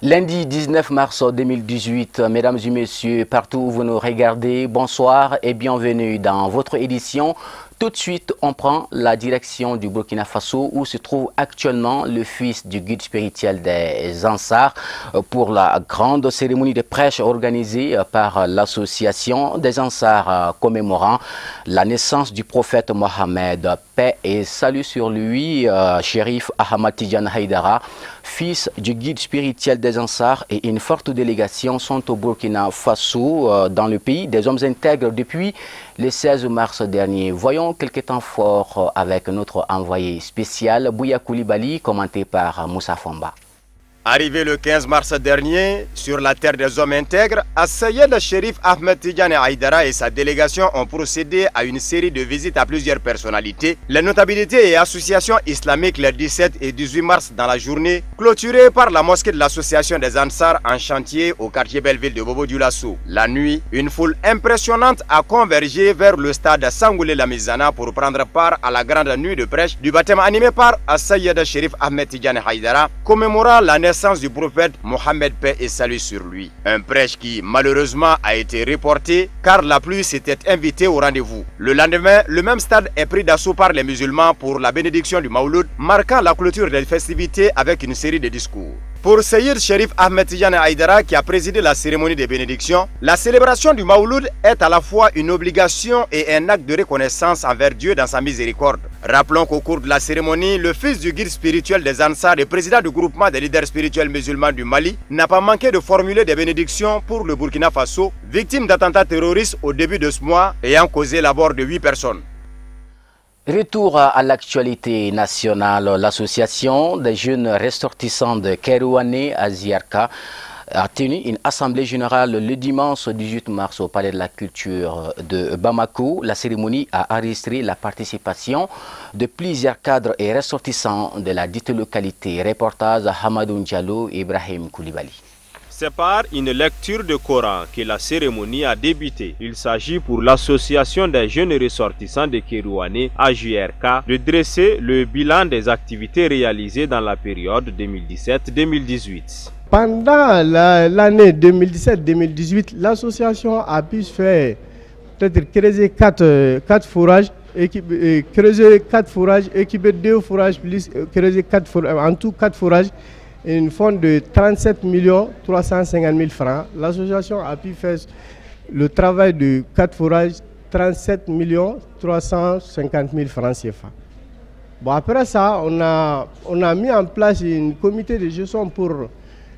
Lundi 19 mars 2018, mesdames et messieurs, partout où vous nous regardez, bonsoir et bienvenue dans votre édition. Tout de suite, on prend la direction du Burkina Faso où se trouve actuellement le fils du guide spirituel des Ansars pour la grande cérémonie de prêche organisée par l'association des Ansars commémorant la naissance du prophète Mohammed. Paix et salut sur lui, Chérif Ahmad Tidiane Haïdara, fils du guide spirituel des Ansars, et une forte délégation sont au Burkina Faso, dans le pays des hommes intègres depuis le 16 mars dernier. Voyons quelques temps forts avec notre envoyé spécial Bouya Koulibaly, commenté par Moussa Fomba. Arrivé le 15 mars dernier, sur la terre des hommes intègres, Assayed Chérif Ahmed Tidiane Haïdara et sa délégation ont procédé à une série de visites à plusieurs personnalités, les notabilités et associations islamiques les 17 et 18 mars dans la journée, clôturée par la mosquée de l'association des Ansars en chantier au quartier Belleville de Bobo-Dioulasso. La nuit, une foule impressionnante a convergé vers le stade Sangoulé-Lamizana pour prendre part à la grande nuit de prêche du baptême animé par Assayed Chérif Ahmed Tidiane Haïdara, commémorant la naissance du prophète Mohammed, paix et salut sur lui. Un prêche qui malheureusement a été reporté car la pluie s'était invitée au rendez-vous. Le lendemain, le même stade est pris d'assaut par les musulmans pour la bénédiction du Mawlud, marquant la clôture des festivités avec une série de discours. Pour Seyyid Chérif Ahmed Tidiane Haïdara, qui a présidé la cérémonie de bénédiction, la célébration du Mawlud est à la fois une obligation et un acte de reconnaissance envers Dieu dans sa miséricorde. Rappelons qu'au cours de la cérémonie, le fils du guide spirituel des Ansars et président du groupement des leaders spirituels musulmans du Mali n'a pas manqué de formuler des bénédictions pour le Burkina Faso, victime d'attentats terroristes au début de ce mois ayant causé la mort de 8 personnes. Retour à l'actualité nationale. L'association des jeunes ressortissants de Kérouané à Ziarka a tenu une assemblée générale le dimanche 18 mars au Palais de la Culture de Bamako. La cérémonie a enregistré la participation de plusieurs cadres et ressortissants de la dite localité. Reportage à Hamadou Diallo et Ibrahim Koulibaly. C'est par une lecture de Coran que la cérémonie a débuté. Il s'agit pour l'association des jeunes ressortissants de Kérouané à JRK de dresser le bilan des activités réalisées dans la période 2017-2018. Pendant l'année 2017-2018, l'association a pu faire peut-être creuser 4 forages, creuser 4 forages, équiper 2 forages, plus creuser 4 forages, en tout 4 forages. Une fonds de 37 350 000 francs. L'association a pu faire le travail de 4 forages, 37 350 000 francs CFA. Bon, après ça, on a mis en place un comité de gestion pour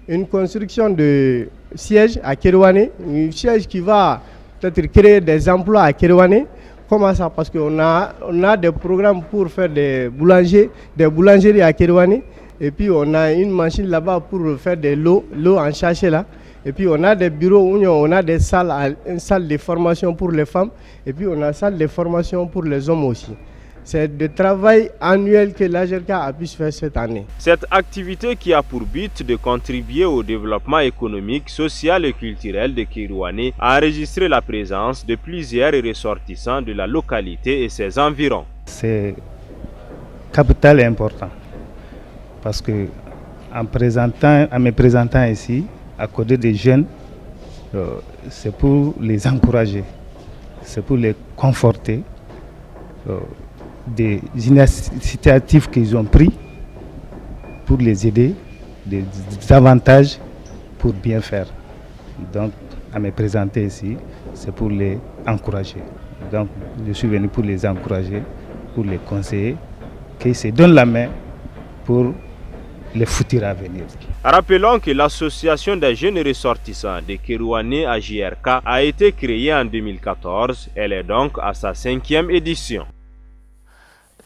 une construction de siège à Kérouané, un siège qui va peut-être créer des emplois à Kérouané. Comment ça? Parce qu'on a des programmes pour faire des boulangeries à Kérouané. Et puis on a une machine là-bas pour faire de l'eau en sachet là. Et puis on a des bureaux où on a des salles, une salle de formation pour les femmes. Et puis on a une salle de formation pour les hommes aussi. C'est le travail annuel que l'AGRK a pu faire cette année. Cette activité qui a pour but de contribuer au développement économique, social et culturel de Kérouané a enregistré la présence de plusieurs ressortissants de la localité et ses environs. C'est capital et important. Parce que en me présentant ici, à côté des jeunes, c'est pour les encourager, c'est pour les conforter, des initiatives qu'ils ont prises pour les aider, des avantages pour bien faire. Donc, à me présenter ici, c'est pour les encourager. Donc, je suis venu pour les encourager, pour les conseiller, qu'ils se donnent la main pour les futurs à venir. Rappelons que l'association des jeunes ressortissants de Kérouané à JRK a été créée en 2014. Elle est donc à sa 5e édition.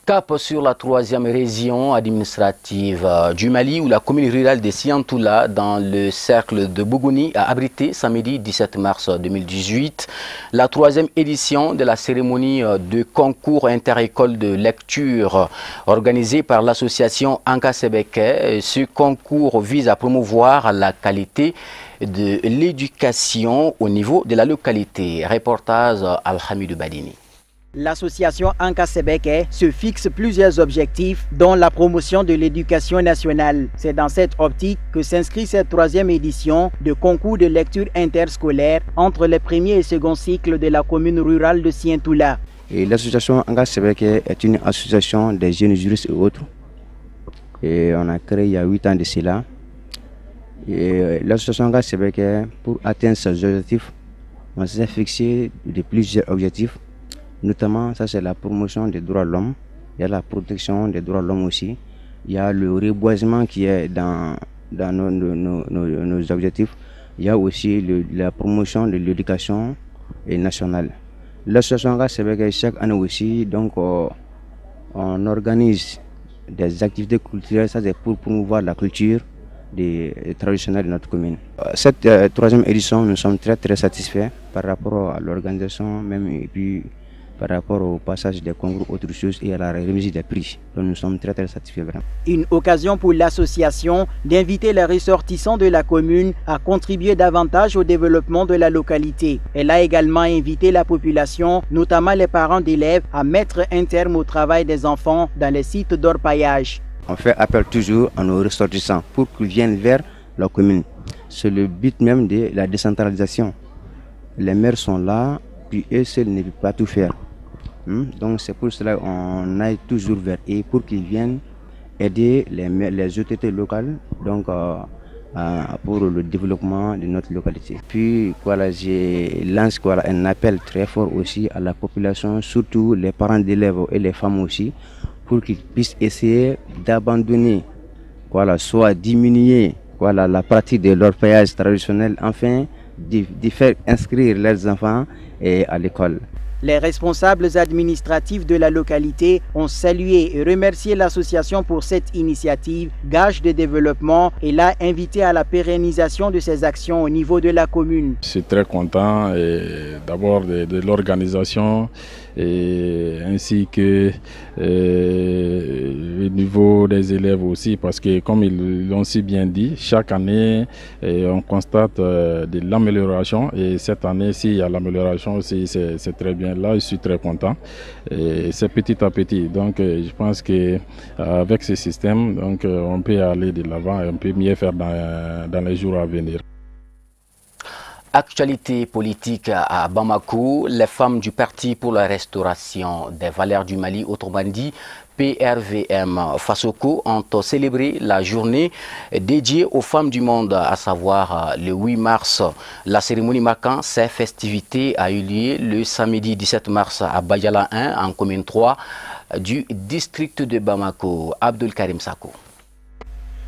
Cap sur la 3e région administrative du Mali où la commune rurale de Siantoula dans le cercle de Bougouni a abrité samedi 17 mars 2018 la 3e édition de la cérémonie de concours inter-école de lecture organisée par l'association Anka Sebeke. Ce concours vise à promouvoir la qualité de l'éducation au niveau de la localité. Reportage Al-Hamidou Badini. L'association Anka Sebeke se fixe plusieurs objectifs, dont la promotion de l'éducation nationale. C'est dans cette optique que s'inscrit cette 3e édition de concours de lecture interscolaire entre les premiers et seconds cycles de la commune rurale de Sientoula. L'association Anka Sebeke est une association des jeunes juristes et autres. Et on a créé il y a 8 ans de cela. L'association Anka Sebeke, pour atteindre ses objectifs, on s'est fixé de plusieurs objectifs. Notamment, ça c'est la promotion des droits de l'homme, il y a la protection des droits de l'homme aussi, il y a le reboisement qui est dans nos objectifs, il y a aussi la promotion de l'éducation nationale. L'association Anka Sebeke, chaque année aussi, donc on organise des activités culturelles, ça c'est pour promouvoir la culture traditionnelle de notre commune. Cette 3e édition, nous sommes très satisfaits par rapport à l'organisation même et puis par rapport au passage des concours, autre chose, et à la remise des prix. Donc nous sommes très satisfaits vraiment. Une occasion pour l'association d'inviter les ressortissants de la commune à contribuer davantage au développement de la localité. Elle a également invité la population, notamment les parents d'élèves, à mettre un terme au travail des enfants dans les sites d'orpaillage. On fait appel toujours à nos ressortissants pour qu'ils viennent vers la commune. C'est le but même de la décentralisation. Les maires sont là, puis eux seuls ne peuvent pas tout faire. Donc c'est pour cela qu'on aille toujours vers eux pour qu'ils viennent aider les autorités locales donc, pour le développement de notre localité. Puis voilà, je lance un appel très fort aussi à la population, surtout les parents d'élèves et les femmes aussi, pour qu'ils puissent essayer d'abandonner, soit diminuer la pratique de l'orpaillage traditionnel, enfin de faire inscrire leurs enfants à l'école. Les responsables administratifs de la localité ont salué et remercié l'association pour cette initiative, gage de développement, et l'a invité à la pérennisation de ces actions au niveau de la commune. Je suis très content d'abord de l'organisation ainsi que au niveau des élèves aussi, parce que comme ils l'ont si bien dit, chaque année on constate de l'amélioration, et cette année s'il y a l'amélioration aussi, c'est très bien. Là je suis très content, et c'est petit à petit, donc je pense que avec ce système donc on peut aller de l'avant et on peut mieux faire dans les jours à venir. Actualité politique à Bamako, les femmes du Parti pour la restauration des valeurs du Mali, autrement dit PRVM Fasoko, ont célébré la journée dédiée aux femmes du monde, à savoir le 8 mars. La cérémonie marquant ces festivités a eu lieu le samedi 17 mars à Bajala 1, en commune 3 du district de Bamako. Abdul Karim Sako.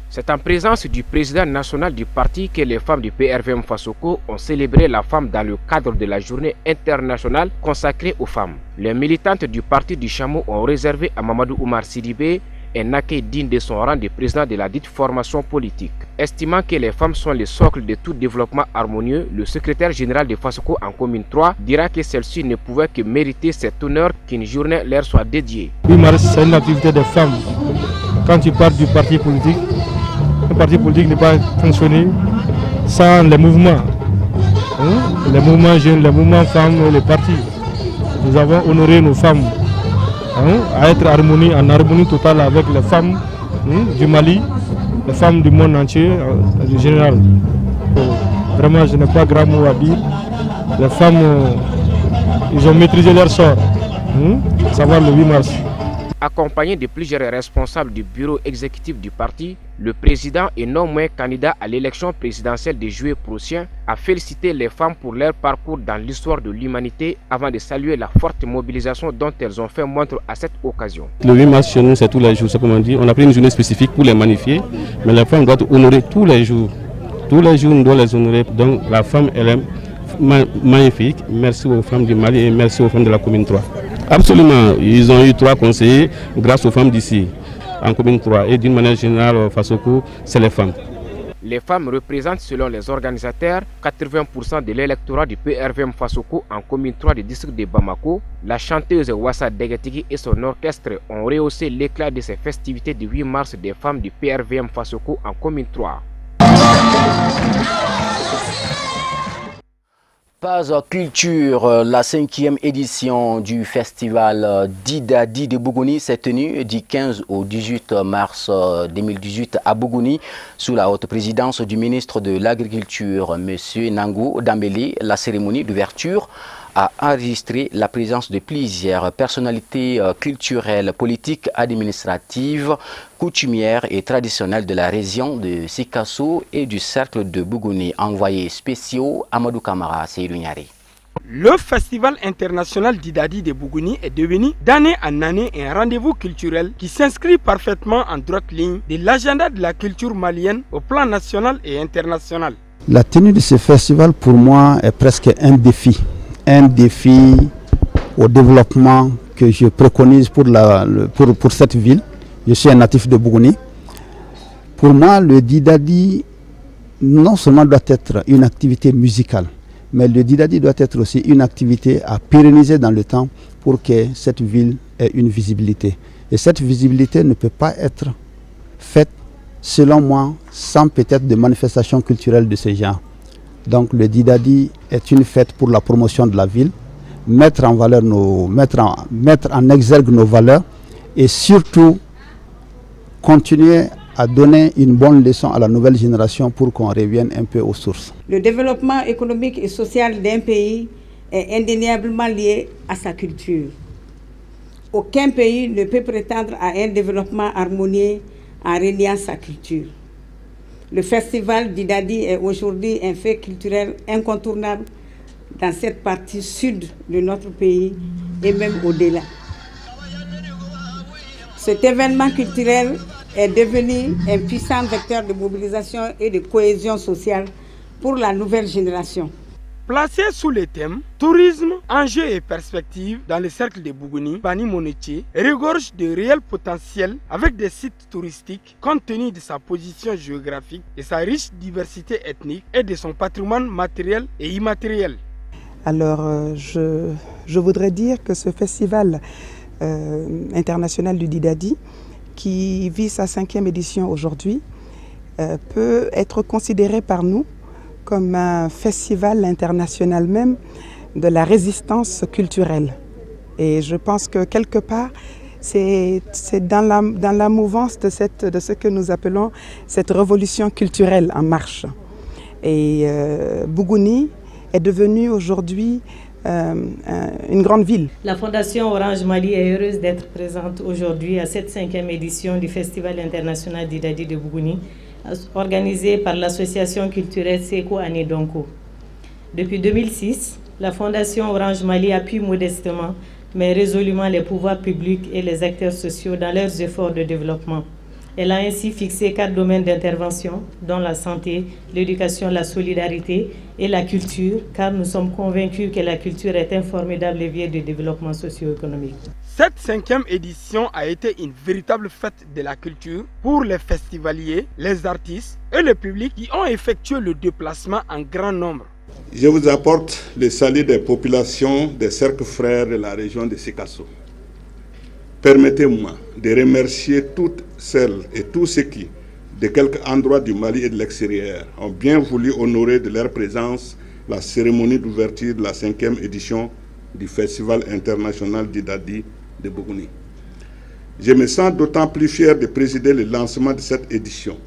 C'est en présence du président national du parti que les femmes du PRVM Fasoko ont célébré la femme dans le cadre de la journée internationale consacrée aux femmes. Les militantes du parti du Chameau ont réservé à Mamadou Oumar Sidibé un accueil digne de son rang de président de la dite formation politique. Estimant que les femmes sont le socle de tout développement harmonieux, le secrétaire général de Fasoko en commune 3 dira que celle-ci ne pouvait que mériter cet honneur qu'une journée leur soit dédiée. 8 mars, c'est une activité des femmes. Quand tu parles du parti politique, un parti politique ne peut pas fonctionner sans les mouvements. Les mouvements jeunes, les mouvements femmes, les partis. Nous avons honoré nos femmes à être en harmonie totale avec les femmes du Mali, les femmes du monde entier en général. Vraiment, je n'ai pas grand mot à dire. Les femmes, ils ont maîtrisé leur sort, savoir le 8 mars. Accompagné de plusieurs responsables du bureau exécutif du parti, le président et non moins candidat à l'élection présidentielle de juillet prochain a félicité les femmes pour leur parcours dans l'histoire de l'humanité avant de saluer la forte mobilisation dont elles ont fait montre à cette occasion. Le 8 mars chez nous c'est tous les jours, c'est comme on dit, on a pris une journée spécifique pour les magnifier, mais les femmes doivent honorer tous les jours. Tous les jours on doit les honorer, donc la femme elle est magnifique. Merci aux femmes du Mali et merci aux femmes de la commune 3. Absolument, ils ont eu 3 conseillers grâce aux femmes d'ici, en commune 3. Et d'une manière générale, Fasoko, c'est les femmes. Les femmes représentent, selon les organisateurs, 80% de l'électorat du PRVM Fasoko en commune 3 du district de Bamako. La chanteuse Wassa Degetigi et son orchestre ont rehaussé l'éclat de ces festivités du 8 mars des femmes du PRVM Fasoko en commune 3. Page Culture, la 5e édition du festival Didadi de Bougouni s'est tenue du 15 au 18 mars 2018 à Bougouni sous la haute présidence du ministre de l'Agriculture, M. Nangou Dambélé. La cérémonie d'ouverture a enregistré la présence de plusieurs personnalités culturelles, politiques, administratives, coutumières et traditionnelles de la région de Sikasso et du cercle de Bougouni. Envoyés spéciaux, Amadou Kamara, Seydou Niari. Le Festival international Didadi de Bougouni est devenu d'année en année un rendez-vous culturel qui s'inscrit parfaitement en droite ligne de l'agenda de la culture malienne au plan national et international. La tenue de ce festival pour moi est presque un défi au développement que je préconise pour cette ville. Je suis un natif de Bougouni. Pour moi, le Didadi non seulement doit être une activité musicale, mais le Didadi doit être aussi une activité à pérenniser dans le temps pour que cette ville ait une visibilité. Et cette visibilité ne peut pas être faite, selon moi, sans peut-être de manifestations culturelles de ce genre. Donc le Didadi est une fête pour la promotion de la ville, mettre en exergue nos valeurs et surtout continuer à donner une bonne leçon à la nouvelle génération pour qu'on revienne un peu aux sources. Le développement économique et social d'un pays est indéniablement lié à sa culture. Aucun pays ne peut prétendre à un développement harmonieux en reliant sa culture. Le festival Didadi est aujourd'hui un fait culturel incontournable dans cette partie sud de notre pays et même au-delà. Cet événement culturel est devenu un puissant vecteur de mobilisation et de cohésion sociale pour la nouvelle génération. Placé sous le thème tourisme, enjeux et perspectives dans le cercle de Bougouni, Bani Monetier regorge de réels potentiels avec des sites touristiques compte tenu de sa position géographique, de sa riche diversité ethnique et de son patrimoine matériel et immatériel. Alors je voudrais dire que ce festival international du Didadi, qui vit sa 5e édition aujourd'hui, peut être considéré par nous comme un festival international même de la résistance culturelle. Et je pense que quelque part, c'est dans la mouvance de ce que nous appelons cette révolution culturelle en marche. Et Bougouni est devenue aujourd'hui une grande ville. La Fondation Orange Mali est heureuse d'être présente aujourd'hui à cette 5e édition du Festival international Didadi de Bougouni, organisé par l'association culturelle Seko Anedonko. Depuis 2006, la Fondation Orange Mali appuie modestement mais résolument les pouvoirs publics et les acteurs sociaux dans leurs efforts de développement. Elle a ainsi fixé 4 domaines d'intervention, dont la santé, l'éducation, la solidarité et la culture, car nous sommes convaincus que la culture est un formidable levier de développement socio-économique. Cette 5e édition a été une véritable fête de la culture pour les festivaliers, les artistes et le public qui ont effectué le déplacement en grand nombre. Je vous apporte le salut des populations des cercles frères de la région de Sikasso. Permettez-moi de remercier toutes celles et tous ceux qui, de quelques endroits du Mali et de l'extérieur, ont bien voulu honorer de leur présence la cérémonie d'ouverture de la 5e édition du Festival international Didadi de Bougouni. Je me sens d'autant plus fier de présider le lancement de cette édition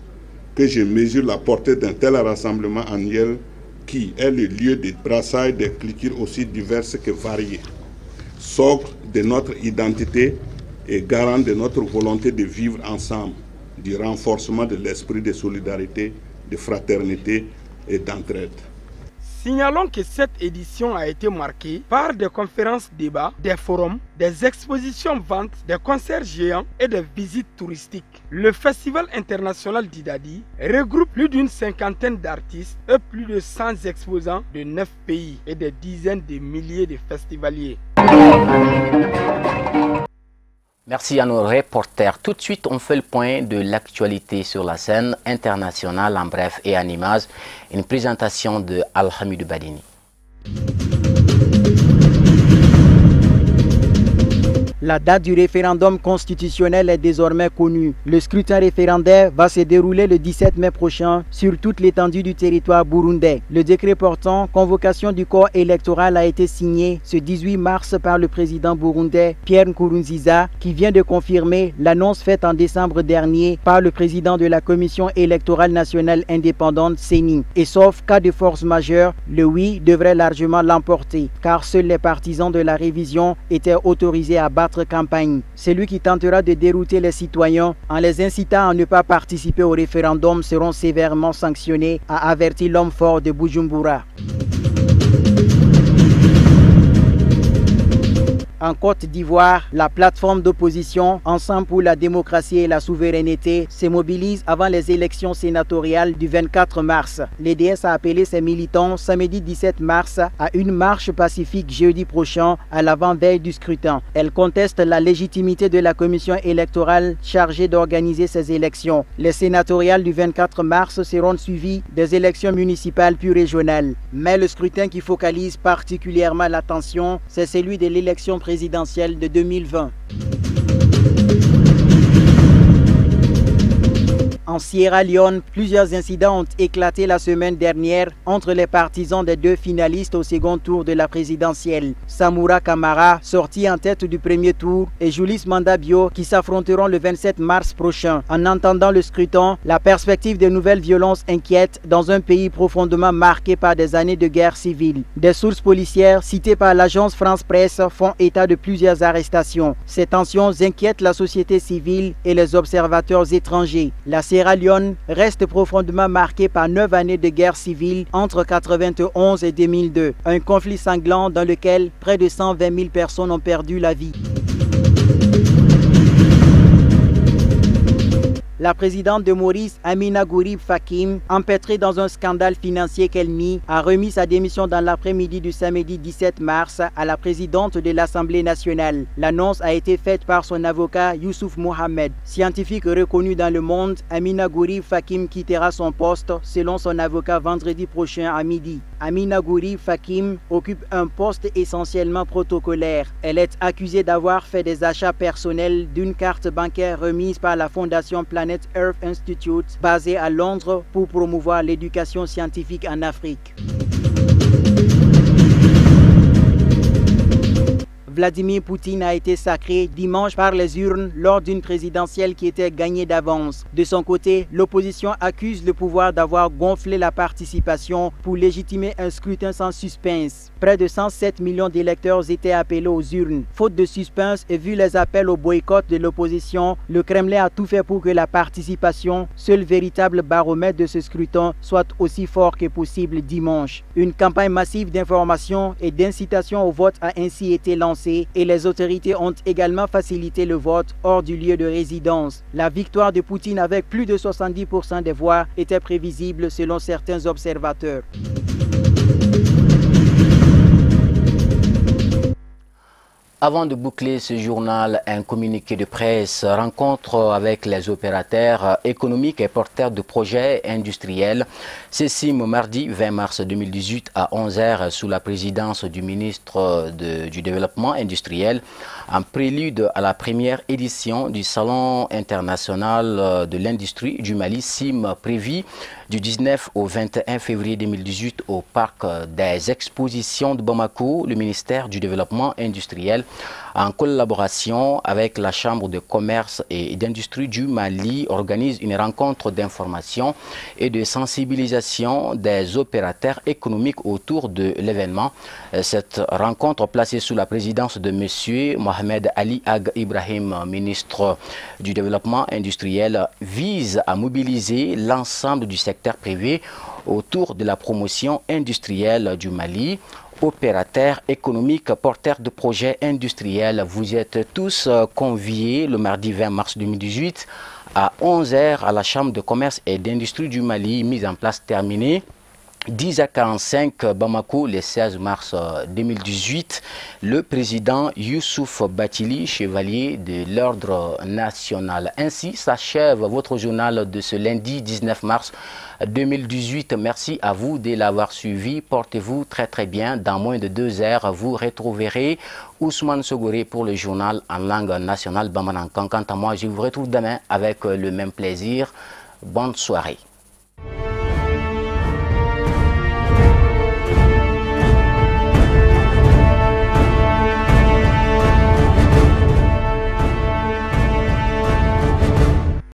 que je mesure la portée d'un tel rassemblement annuel qui est le lieu de brassailles des cultures aussi diverses que variées, socle de notre identité et garant de notre volonté de vivre ensemble, du renforcement de l'esprit de solidarité, de fraternité et d'entraide. Signalons que cette édition a été marquée par des conférences-débats, des forums, des expositions-ventes, des concerts géants et des visites touristiques. Le Festival international Didadi regroupe plus d'une 50aine d'artistes et plus de 100 exposants de 9 pays et des dizaines de milliers de festivaliers. Merci à nos reporters. Tout de suite, on fait le point de l'actualité sur la scène internationale en bref et en images. Une présentation de Al-Hamidou Badini. La date du référendum constitutionnel est désormais connue. Le scrutin référendaire va se dérouler le 17 mai prochain sur toute l'étendue du territoire burundais. Le décret portant convocation du corps électoral a été signé ce 18 mars par le président burundais Pierre Nkurunziza, qui vient de confirmer l'annonce faite en décembre dernier par le président de la Commission électorale nationale indépendante CENI. Et sauf cas de force majeure, le oui devrait largement l'emporter, car seuls les partisans de la révision étaient autorisés à battre campagne. Celui qui tentera de dérouter les citoyens en les incitant à ne pas participer au référendum seront sévèrement sanctionnés, a averti l'homme fort de Bujumbura. En Côte d'Ivoire, la plateforme d'opposition Ensemble pour la démocratie et la souveraineté se mobilise avant les élections sénatoriales du 24 mars. L'EDS a appelé ses militants samedi 17 mars à une marche pacifique jeudi prochain à l'avant-veille du scrutin. Elle conteste la légitimité de la commission électorale chargée d'organiser ces élections. Les sénatoriales du 24 mars seront suivies des élections municipales puis régionales. Mais le scrutin qui focalise particulièrement l'attention, c'est celui de l'élection présidentielle de 2020. En Sierra Leone, plusieurs incidents ont éclaté la semaine dernière entre les partisans des deux finalistes au second tour de la présidentielle. Samoura Kamara, sorti en tête du premier tour, et Julius Mandabio, qui s'affronteront le 27 mars prochain. En entendant le scrutin, la perspective de nouvelles violences inquiète dans un pays profondément marqué par des années de guerre civile. Des sources policières citées par l'agence France Presse font état de plusieurs arrestations. Ces tensions inquiètent la société civile et les observateurs étrangers. La Sierra Leone reste profondément marquée par 9 années de guerre civile entre 1991 et 2002. Un conflit sanglant dans lequel près de 120 000 personnes ont perdu la vie. La présidente de Maurice, Amina Gourib Fakim, empêtrée dans un scandale financier qu'elle nie, a remis sa démission dans l'après-midi du samedi 17 mars à la présidente de l'Assemblée nationale. L'annonce a été faite par son avocat Youssouf Mohamed. Scientifique reconnu dans le monde, Amina Gourib Fakim quittera son poste selon son avocat vendredi prochain à midi. Amina Gourib Fakim occupe un poste essentiellement protocolaire. Elle est accusée d'avoir fait des achats personnels d'une carte bancaire remise par la fondation Planet Earth Institute basée à Londres pour promouvoir l'éducation scientifique en Afrique. Vladimir Poutine a été sacré dimanche par les urnes lors d'une présidentielle qui était gagnée d'avance. De son côté, l'opposition accuse le pouvoir d'avoir gonflé la participation pour légitimer un scrutin sans suspense. Près de 107 millions d'électeurs étaient appelés aux urnes. Faute de suspense et vu les appels au boycott de l'opposition, le Kremlin a tout fait pour que la participation, seul véritable baromètre de ce scrutin, soit aussi fort que possible dimanche. Une campagne massive d'information et d'incitation au vote a ainsi été lancée et les autorités ont également facilité le vote hors du lieu de résidence. La victoire de Poutine avec plus de 70% des voix était prévisible selon certains observateurs. Avant de boucler ce journal, un communiqué de presse, rencontre avec les opérateurs économiques et porteurs de projets industriels. Ceci mardi 20 mars 2018 à 11h sous la présidence du ministre du Développement industriel, en prélude à la première édition du Salon international de l'industrie du Mali, SIM, prévu du 19 au 21 février 2018 au Parc des Expositions de Bamako. Le ministère du Développement industriel, en collaboration avec la Chambre de commerce et d'industrie du Mali, organise une rencontre d'information et de sensibilisation des opérateurs économiques autour de l'événement. Cette rencontre, placée sous la présidence de M. Mohamed Ali Ag Ibrahim, ministre du Développement industriel, vise à mobiliser l'ensemble du secteur privé autour de la promotion industrielle du Mali. Opérateurs économiques, porteurs de projets industriels, vous êtes tous conviés le mardi 20 mars 2018 à 11h à la Chambre de commerce et d'industrie du Mali, mise en place terminée 10h45 Bamako, le 16 mars 2018, le président Youssouf Bathily, chevalier de l'Ordre national. Ainsi s'achève votre journal de ce lundi 19 mars 2018. Merci à vous de l'avoir suivi. Portez-vous très bien. Dans moins de 2 heures, vous retrouverez Ousmane Sogoré pour le journal en langue nationale Bamanan. Quant à moi, je vous retrouve demain avec le même plaisir. Bonne soirée.